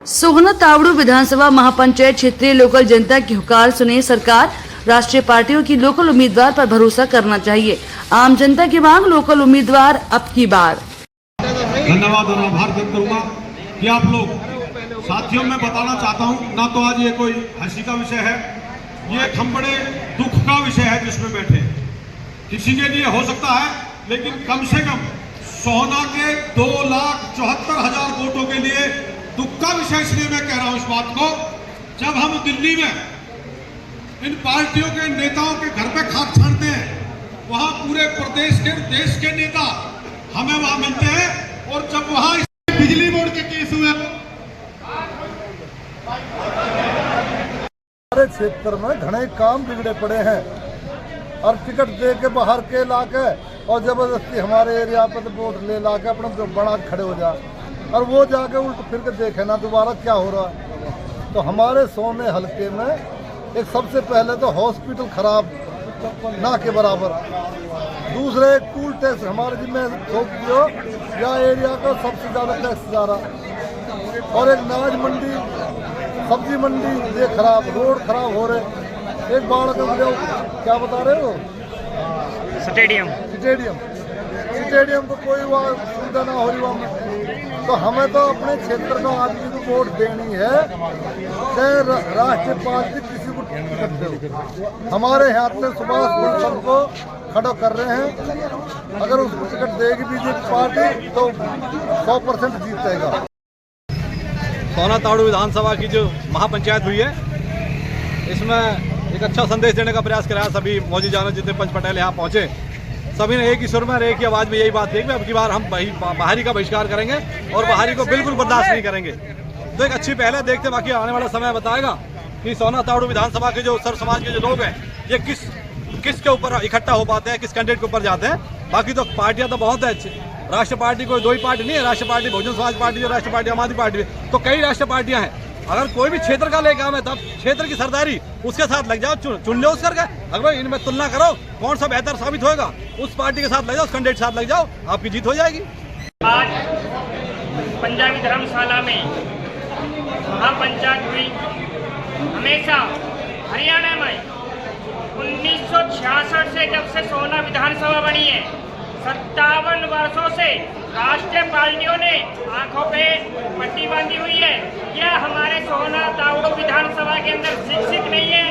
सोहना तावड़ू विधानसभा महापंचायत क्षेत्रीय लोकल जनता की हुकार सुने सरकार। राष्ट्रीय पार्टियों की लोकल उम्मीदवार पर भरोसा करना चाहिए। आम जनता की मांग लोकल उम्मीदवार अब की बार। धन्यवाद और आभार व्यक्त करूंगा कि आप लोग साथियों में बताना चाहता हूं, ना तो आज ये कोई हंसी का विषय है, ये एक हम बड़े दुख का विषय है जिसमें बैठे। किसी के लिए हो सकता है, लेकिन कम से कम सोहना के 2,74,000 वोटों के लिए दुख का विषय। इसलिए मैं कह रहा हूं इस बात को, जब हम दिल्ली में इन पार्टियों के नेताओं के घर पे खाक छानते हैं, वहां पूरे प्रदेश के देश के नेता हमें वहां मिलते हैं, और जब वहां बिजली बोर्ड के केस हुए, हमारे क्षेत्र में घने काम बिगड़े पड़े हैं और टिकट दे के बाहर के लाके और जबरदस्ती हमारे एरिया पे तो वोट ले ला के अपना जो बड़ा खड़े हो जा, और वो जाके उल्ट फिर के देखे ना दोबारा क्या हो रहा है। तो हमारे सोने हल्के में एक सबसे पहले तो हॉस्पिटल खराब ना के बराबर, दूसरे टूल टैक्स हमारे जिम्मे थोक दियो या एरिया का सबसे ज़्यादा टैक्स जा रहा, और एक नाज मंडी सब्जी मंडी ये खराब, रोड खराब हो रहे। एक बाढ़ का क्या बता रहे हो, स्टेडियम को कोई वहाँ सुविधा ना हो रही वहाँ में। तो हमें तो अपने क्षेत्र का आदमी को वोट देनी है, चाहे राष्ट्रीय पार्टी किसी को टिकट दे। हमारे यहाँ से सुभाष बंसल को खड़ा कर रहे हैं, अगर उसको टिकट देगी बीजेपी पार्टी तो 100% जीत जाएगा। सोहना तावड़ू विधानसभा की जो महापंचायत हुई है, इसमें एक अच्छा संदेश देने का प्रयास कराया। सभी मौजूद जितने पंच पटेल यहाँ पहुँचे, सभी ने एक ही सुर में और एक ही आवाज़ में यही बात कही कि अब की बार हम बाहरी का बहिष्कार करेंगे और बाहरी को बिल्कुल बर्दाश्त नहीं करेंगे। तो एक अच्छी पहल है, देखते बाकी आने वाला समय बताएगा कि सोहना तावड़ू विधानसभा के जो सर्व समाज के जो लोग हैं, ये किसके ऊपर इकट्ठा हो पाते हैं, किस कैंडिडेट के ऊपर जाते हैं। बाकी तो पार्टियाँ तो बहुत है, राष्ट्रीय पार्टी कोई दो ही पार्टी नहीं है, राष्ट्रीय पार्टी बहुजन समाज पार्टी, राष्ट्रीय पार्टी आम आदमी पार्टी, तो कई राष्ट्रीय पार्टियां हैं। अगर कोई भी क्षेत्र का ले काम है तब क्षेत्र की सरदारी उसके साथ लग जाओ, चुन लो उस करके। अगर इनमें तुलना करो कौन सा बेहतर साबित होगा, उस पार्टी के साथ लग जाओ, उस कैंडिडेट के साथ लग जाओ, आपकी जीत हो जाएगी। आज पंजाबी धर्मशाला में महापंचायत हुई। हमेशा हरियाणा में 1966 से जब से सोहना विधानसभा बनी है, 57 वर्षों से राष्ट्रीय पार्टियों ने आंखों पे पट्टी बांधी हुई है। यह हमारे सोहना तावड़ू विधानसभा के अंदर शिक्षित नहीं है,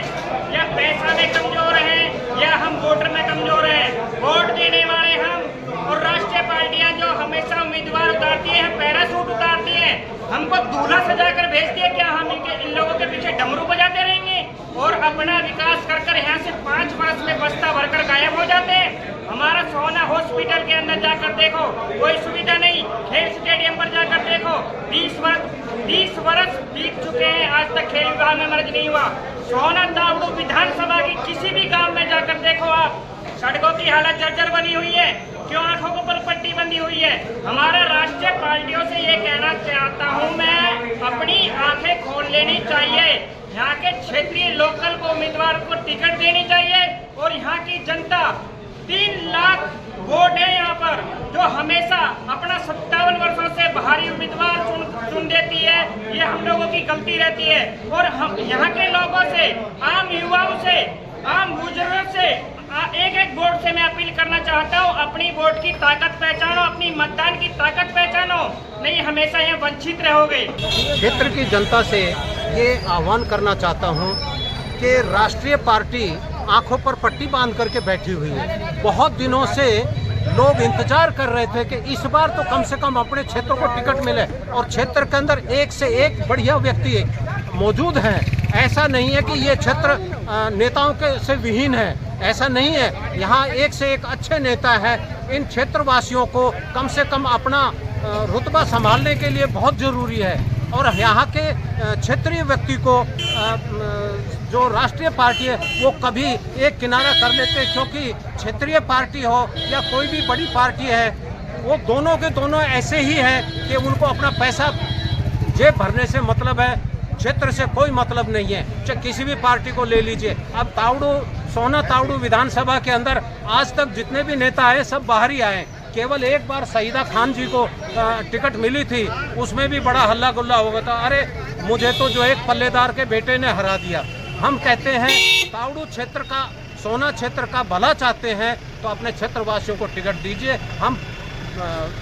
या पैसा में कमजोर है, या हम वोटर में कमजोर हैं। वोट देने वाले हम, और राष्ट्रीय पार्टियां जो हमेशा उम्मीदवार उतारती हैं, पैरासूट उतारती हैं, हमको दूल्हा सजाकर भेजती है। क्या हम इन लोगों के पीछे डमरू बजाते रहेंगे और अपना विकास कर यहाँ से 5 वर्ष में बस्ता भरकर गायब हो जाते हैं? हमारा सोहना हॉस्पिटल के अंदर जाकर देखो, कोई सुविधा नहीं। खेल स्टेडियम पर जाकर देखो, 20 वर्ष बीत चुके हैं, आज तक खेल विभाग में मर्ज नहीं हुआ। सोहना तावड़ू विधानसभा की किसी भी गांव में जाकर देखो आप, सड़कों की हालत जर्जर बनी हुई है। क्यों? आंखों को पर पट्टी बंधी हुई है। हमारा राष्ट्रीय पार्टियों से ये कहना चाहता हूँ मैं, अपनी आंखें खोल लेनी चाहिए। यहाँ के क्षेत्रीय लोकल को उम्मीदवार को टिकट देनी चाहिए, और यहाँ की जनता 3 लाख वोट है यहाँ पर, जो हमेशा अपना 57 वर्षों से बाहरी उम्मीदवार चुन देती है। ये हम लोगों की गलती रहती है, और हम यहाँ के लोगों से, आम युवाओं से, आम बुजुर्गों से एक वोट से मैं अपील करना चाहता हूँ, अपनी वोट की ताकत पहचानो, अपनी मतदान की ताकत पहचानो, नहीं हमेशा यहाँ वंचित रहोगे। क्षेत्र की जनता से ये आह्वान करना चाहता हूँ कि राष्ट्रीय पार्टी आंखों पर पट्टी बांध करके बैठी हुई है। बहुत दिनों से लोग इंतजार कर रहे थे कि इस बार तो कम से कम अपने क्षेत्र को टिकट मिले, और क्षेत्र के अंदर एक से एक बढ़िया व्यक्ति मौजूद हैं। ऐसा नहीं है कि ये क्षेत्र नेताओं के से विहीन है, ऐसा नहीं है। यहाँ एक से एक अच्छे नेता है। इन क्षेत्रवासियों को कम से कम अपना रुतबा संभालने के लिए बहुत ज़रूरी है, और यहाँ के क्षेत्रीय व्यक्ति को जो राष्ट्रीय पार्टी है वो कभी एक किनारा कर लेते, क्योंकि क्षेत्रीय पार्टी हो या कोई भी बड़ी पार्टी है, वो दोनों के दोनों ऐसे ही हैं कि उनको अपना पैसा जेब भरने से मतलब है, क्षेत्र से कोई मतलब नहीं है। चाहे किसी भी पार्टी को ले लीजिए। अब सोहना तावड़ू विधानसभा के अंदर आज तक जितने भी नेता आए सब बाहरी आए, केवल एक बार सईदा खान जी को टिकट मिली थी, उसमें भी बड़ा हल्ला गुल्ला हो गया था, अरे मुझे तो जो एक पल्लेदार के बेटे ने हरा दिया। हम कहते हैं तावड़ू क्षेत्र का, सोना क्षेत्र का भला चाहते हैं तो अपने क्षेत्रवासियों को टिकट दीजिए। हम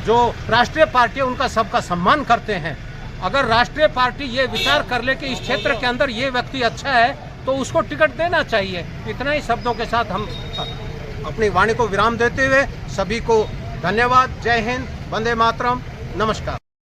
जो राष्ट्रीय पार्टी है उनका सबका सम्मान करते हैं। अगर राष्ट्रीय पार्टी ये विचार कर ले कि इस क्षेत्र के अंदर ये व्यक्ति अच्छा है तो उसको टिकट देना चाहिए। इतना ही शब्दों के साथ हम अपनी वाणी को विराम देते हुए सभी को धन्यवाद। जय हिंद, वंदे मातरम, नमस्कार।